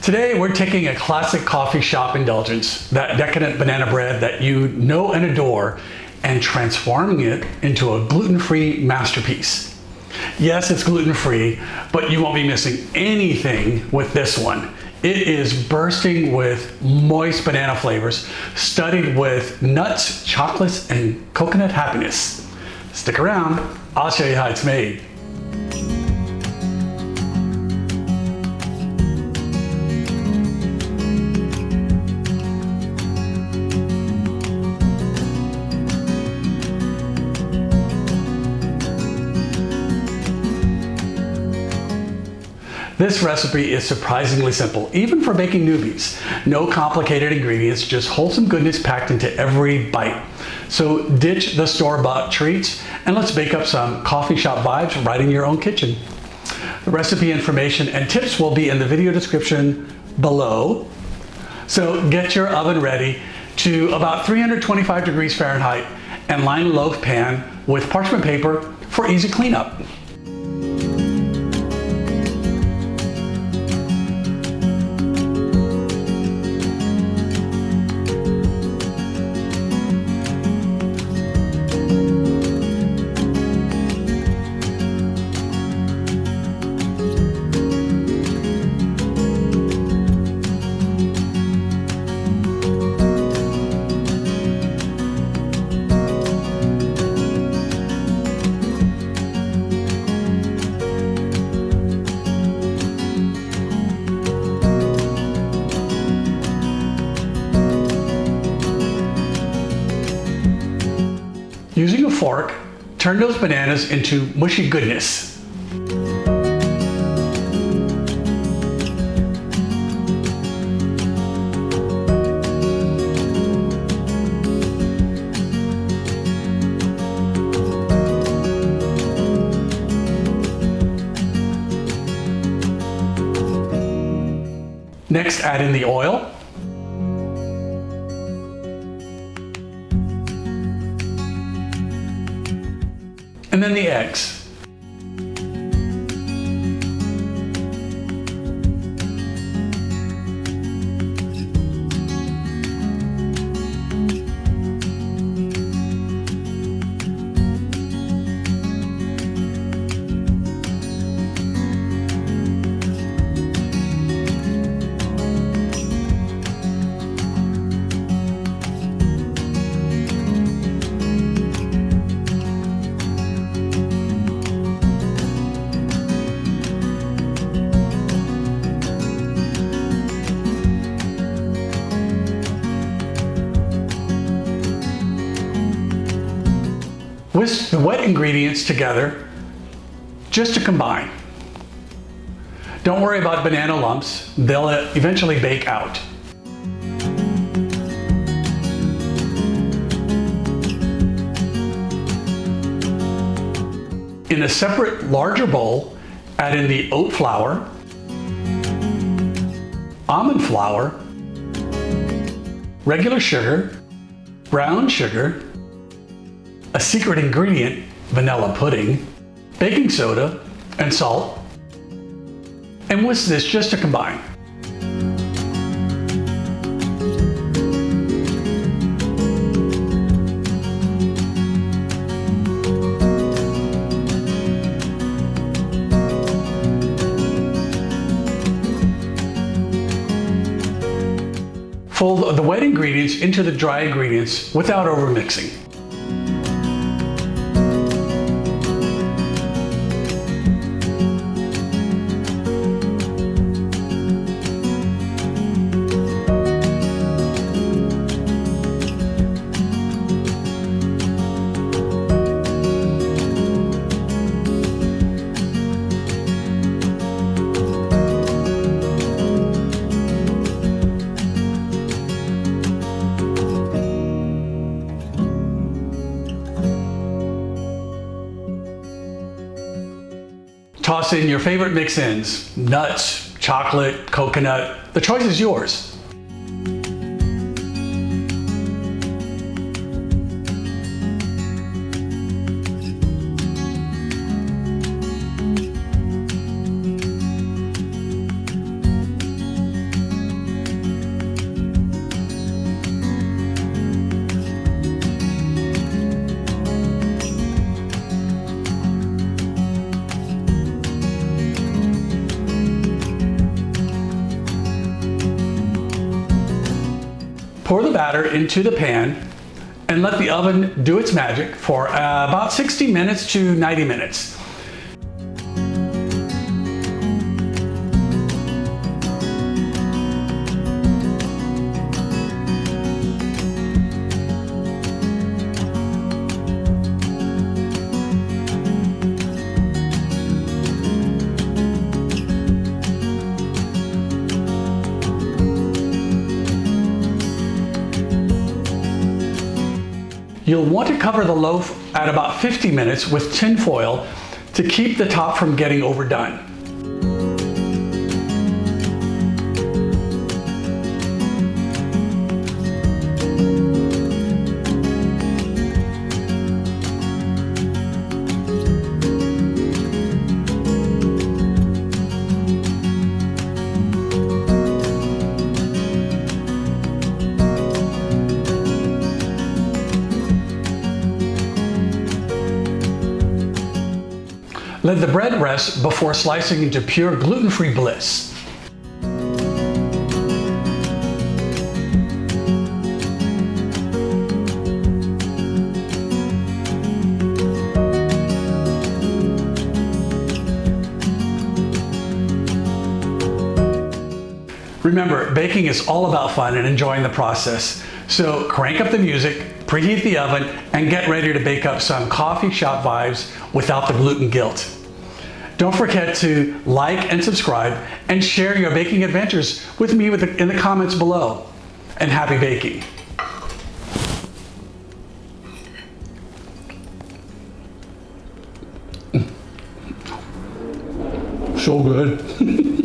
Today we're taking a classic coffee shop indulgence, that decadent banana bread that you know and adore, and transforming it into a gluten-free masterpiece. Yes, it's gluten-free, but you won't be missing anything with this one. It is bursting with moist banana flavors, studded with nuts, chocolates, and coconut happiness. Stick around, I'll show you how it's made. This recipe is surprisingly simple, even for baking newbies. No complicated ingredients, just wholesome goodness packed into every bite. So ditch the store-bought treats and let's bake up some coffee shop vibes right in your own kitchen. The recipe information and tips will be in the video description below. So get your oven ready to about 325 degrees Fahrenheit and line a loaf pan with parchment paper for easy cleanup. Using a fork, turn those bananas into mushy goodness. Next, add in the oil. And then the eggs. Whisk the wet ingredients together just to combine. Don't worry about banana lumps, they'll eventually bake out. In a separate, larger bowl, add in the oat flour, almond flour, regular sugar, brown sugar, a secret ingredient, vanilla pudding, baking soda, and salt, and whisk this just to combine. Fold the wet ingredients into the dry ingredients without overmixing. Toss in your favorite mix-ins, nuts, chocolate, coconut. The choice is yours. Pour the batter into the pan and let the oven do its magic for about 60 minutes to 90 minutes. You'll want to cover the loaf at about 50 minutes with tin foil to keep the top from getting overdone. Let the bread rest before slicing into pure gluten-free bliss. Remember, baking is all about fun and enjoying the process. So crank up the music, preheat the oven, and get ready to bake up some coffee shop vibes without the gluten guilt. Don't forget to like and subscribe and share your baking adventures with me in the comments below. And happy baking. So good.